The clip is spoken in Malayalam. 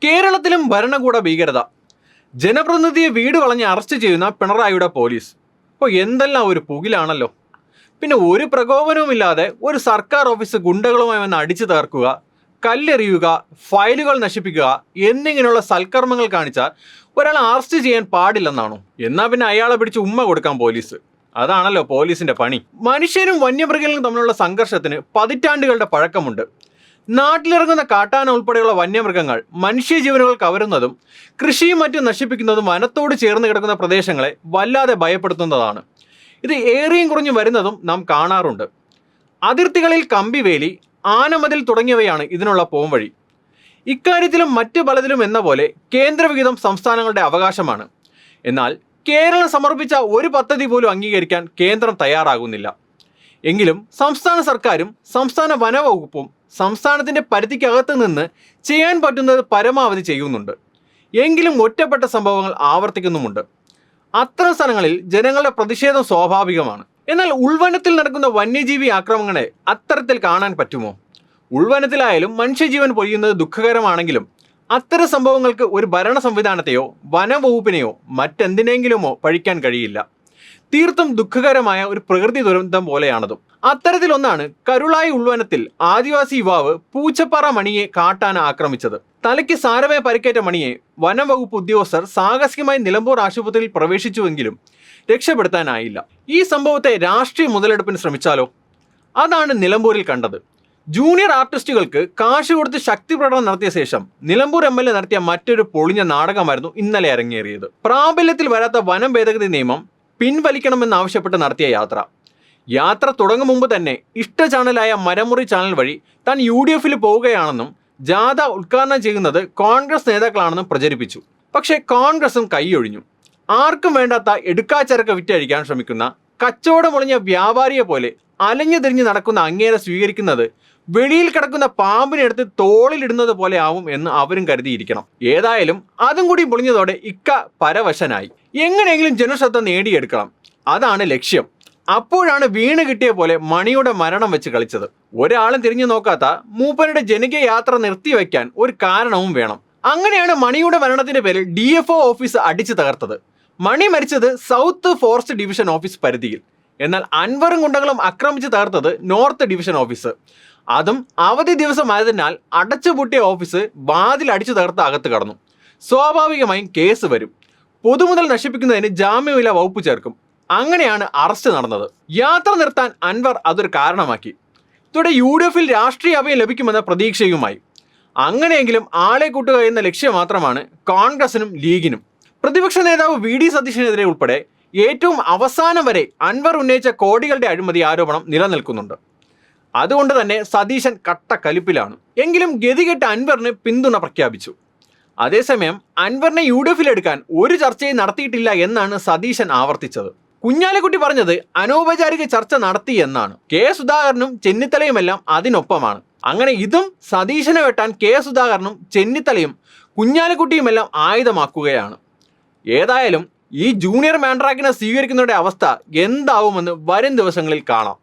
കേരളത്തിലും ഭരണകൂട ഭീകരത. ജനപ്രതിനിധിയെ വീട് വളഞ്ഞ് അറസ്റ്റ് ചെയ്യുന്ന പിണറായിയുടെ പോലീസ്. അപ്പോൾ എന്തെല്ലാം ഒരു പുകിലാണല്ലോ. പിന്നെ ഒരു പ്രകോപനവുമില്ലാതെ ഒരു സർക്കാർ ഓഫീസ് ഗുണ്ടകളുമായി വന്ന് അടിച്ചു തകർക്കുക, കല്ലെറിയുക, ഫയലുകൾ നശിപ്പിക്കുക എന്നിങ്ങനെയുള്ള സൽക്കർമ്മങ്ങൾ കാണിച്ചാൽ ഒരാളെ അറസ്റ്റ് ചെയ്യാൻ പാടില്ലെന്നാണോ? എന്നാൽ പിന്നെ അയാളെ പിടിച്ച് ഉമ്മ കൊടുക്കാൻ പോലീസ്. അതാണല്ലോ പോലീസിന്റെ പണി. മനുഷ്യരും വന്യമൃഗങ്ങളും തമ്മിലുള്ള സംഘർഷത്തിന് പതിറ്റാണ്ടുകളുടെ പഴക്കമുണ്ട്. നാട്ടിലിറങ്ങുന്ന കാട്ടാന ഉൾപ്പെടെയുള്ള വന്യമൃഗങ്ങൾ മനുഷ്യജീവനുകൾ കവരുന്നതും കൃഷിയും മറ്റും നശിപ്പിക്കുന്നതും വനത്തോട് ചേർന്ന് കിടക്കുന്ന പ്രദേശങ്ങളെ വല്ലാതെ ഭയപ്പെടുത്തുന്നതാണ്. ഇത് ഏറിയും കുറഞ്ഞു വരുന്നതും നാം കാണാറുണ്ട്. അതിർത്തികളിൽ കമ്പിവേലി, ആനമതിൽ തുടങ്ങിയവയാണ് ഇതിനുള്ള പോംവഴി. ഇക്കാര്യത്തിലും മറ്റ് പലതിലും എന്ന പോലെ കേന്ദ്രവിഹിതം സംസ്ഥാനങ്ങളുടെ അവകാശമാണ്. എന്നാൽ കേരളം സമർപ്പിച്ച ഒരു പദ്ധതി പോലും അംഗീകരിക്കാൻ കേന്ദ്രം തയ്യാറാകുന്നില്ല. എങ്കിലും സംസ്ഥാന സർക്കാരും സംസ്ഥാന വനവകുപ്പും സംസ്ഥാനത്തിൻ്റെ പരിധിക്കകത്ത് നിന്ന് ചെയ്യാൻ പറ്റുന്നത് പരമാവധി ചെയ്യുന്നുണ്ട്. എങ്കിലും ഒറ്റപ്പെട്ട സംഭവങ്ങൾ ആവർത്തിക്കുന്നുമുണ്ട്. അത്തരം സ്ഥലങ്ങളിൽ ജനങ്ങളുടെ പ്രതിഷേധം സ്വാഭാവികമാണ്. എന്നാൽ ഉൾവനത്തിൽ നടക്കുന്ന വന്യജീവി ആക്രമണങ്ങളെ അത്തരത്തിൽ കാണാൻ പറ്റുമോ? ഉൾവനത്തിലായാലും മനുഷ്യജീവൻ പൊലിയുന്നത് ദുഃഖകരമാണെങ്കിലും അത്തരം സംഭവങ്ങൾക്ക് ഒരു ഭരണ സംവിധാനത്തെയോ വനവകുപ്പിനെയോ മറ്റെന്തിനെങ്കിലുമോ പഴിക്കാൻ കഴിയില്ല. തീർത്തും ദുഃഖകരമായ ഒരു പ്രകൃതി ദുരന്തം പോലെയാണതും. അത്തരത്തിലൊന്നാണ് കരുളായി ഉൾവനത്തിൽ ആദിവാസി യുവാവ് പൂച്ചപ്പാറ മണിയെ കാട്ടാന ആക്രമിച്ചത്. തലയ്ക്ക് സാരമായ പരിക്കേറ്റ മണിയെ വനംവകുപ്പ് ഉദ്യോഗസ്ഥർ സാഹസികമായി നിലമ്പൂർ ആശുപത്രിയിൽ പ്രവേശിച്ചുവെങ്കിലും രക്ഷപ്പെടുത്താനായില്ല. ഈ സംഭവത്തെ രാഷ്ട്രീയ മുതലെടുപ്പിന് ശ്രമിച്ചാലോ? അതാണ് നിലമ്പൂരിൽ കണ്ടത്. ജൂനിയർ ആർട്ടിസ്റ്റുകൾക്ക് കാശ് കൊടുത്ത് ശക്തി പ്രകടനം നടത്തിയ ശേഷം നിലമ്പൂർ MLA നടത്തിയ മറ്റൊരു പൊളിഞ്ഞ നാടകമായിരുന്നു ഇന്നലെ അരങ്ങേറിയത്. പ്രാബല്യത്തിൽ വരാത്ത വനം ഭേദഗതി നിയമം പിൻവലിക്കണമെന്നാവശ്യപ്പെട്ട് നടത്തിയ യാത്ര തുടങ്ങും മുമ്പ് തന്നെ ഇഷ്ട ചാനലായ മരമുറി ചാനൽ വഴി താൻ UDF-ൽ പോവുകയാണെന്നും ജാഥ ഉദ്ഘാടനം ചെയ്യുന്നത് കോൺഗ്രസ് നേതാക്കളാണെന്നും പ്രചരിപ്പിച്ചു. പക്ഷേ കോൺഗ്രസും കൈയൊഴിഞ്ഞു. ആർക്കും വേണ്ടാത്ത എടുക്കാച്ചരക്ക് വിറ്റഴിക്കാൻ ശ്രമിക്കുന്ന കച്ചവടമൊളിഞ്ഞ വ്യാപാരിയെ പോലെ അലഞ്ഞു തിരിഞ്ഞ് നടക്കുന്ന അങ്ങേരെ സ്വീകരിക്കുന്നത് വെളിയിൽ കിടക്കുന്ന പാമ്പിനെടുത്ത് തോളിലിടുന്നത് പോലെ ആവും എന്ന് അവരും കരുതിയിരിക്കണം. ഏതായാലും അതും കൂടി പൊളിഞ്ഞതോടെ ഇക്ക പരവശനായി. എങ്ങനെയെങ്കിലും ജനശ്രദ്ധ നേടിയെടുക്കണം, അതാണ് ലക്ഷ്യം. അപ്പോഴാണ് വീണ് കിട്ടിയ പോലെ മണിയുടെ മരണം വെച്ച് കളിച്ചത്. ഒരാളും തിരിഞ്ഞു നോക്കാത്ത മൂപ്പരുടെ ജനകീയ യാത്ര നിർത്തിവെക്കാൻ ഒരു കാരണവും വേണം. അങ്ങനെയാണ് മണിയുടെ മരണത്തിന്റെ പേരിൽ DFO ഓഫീസ് അടിച്ചു തകർത്തത്. മണി മരിച്ചത് സൗത്ത് ഫോറസ്റ്റ് ഡിവിഷൻ ഓഫീസ് പരിധിയിൽ. എന്നാൽ അൻവറും ഗുണ്ടകളും ആക്രമിച്ച് തകർത്തത് നോർത്ത് ഡിവിഷൻ ഓഫീസ്. അതും അവധി ദിവസമായതിനാൽ അടച്ചുപൂട്ടിയ ഓഫീസ് വാതിൽ അടിച്ചു തകർത്ത് അകത്ത് കടന്നു. സ്വാഭാവികമായും കേസ് വരും. പൊതുമുതൽ നശിപ്പിക്കുന്നതിന് ജാമ്യമില്ലാ വകുപ്പ് ചേർക്കും. അങ്ങനെയാണ് അറസ്റ്റ് നടന്നത്. യാത്ര നിർത്താൻ അൻവർ അതൊരു കാരണമാക്കി. ഇതോടെ UDF-ൽ രാഷ്ട്രീയ അഭയം ലഭിക്കുമെന്ന പ്രതീക്ഷയുമായി. അങ്ങനെയെങ്കിലും ആളെ കൂട്ടുക എന്ന ലക്ഷ്യം മാത്രമാണ് കോൺഗ്രസിനും ലീഗിനും. പ്രതിപക്ഷ നേതാവ് VD സതീശനെതിരെ ഉൾപ്പെടെ ഏറ്റവും അവസാനം വരെ അൻവർ ഉന്നയിച്ച കോടികളുടെ അഴിമതി ആരോപണം നിലനിൽക്കുന്നുണ്ട്. അതുകൊണ്ട് തന്നെ സതീശൻ കട്ട കലിപ്പിലാണ്. എങ്കിലും ഗതികെട്ട അൻവറിന് പിന്തുണ പ്രഖ്യാപിച്ചു. അതേസമയം അൻവറിനെ UDF-ൽ എടുക്കാൻ ഒരു ചർച്ചയും നടത്തിയിട്ടില്ല എന്നാണ് സതീശൻ ആവർത്തിച്ചത്. കുഞ്ഞാലിക്കുട്ടി പറഞ്ഞത് അനൗപചാരിക ചർച്ച നടത്തി എന്നാണ്. K സുധാകരനും ചെന്നിത്തലയുമെല്ലാം അതിനൊപ്പമാണ്. അങ്ങനെ ഇതും സതീശനെ വെട്ടാൻ K സുധാകരനും ചെന്നിത്തലയും കുഞ്ഞാലിക്കുട്ടിയുമെല്ലാം ആയുധമാക്കുകയാണ്. ഏതായാലും ഈ ജൂനിയർ മാൻഡ്രാക്കിനെ സ്വീകരിക്കുന്നവരുടെ അവസ്ഥ എന്താവുമെന്ന് വരും ദിവസങ്ങളിൽ കാണാം.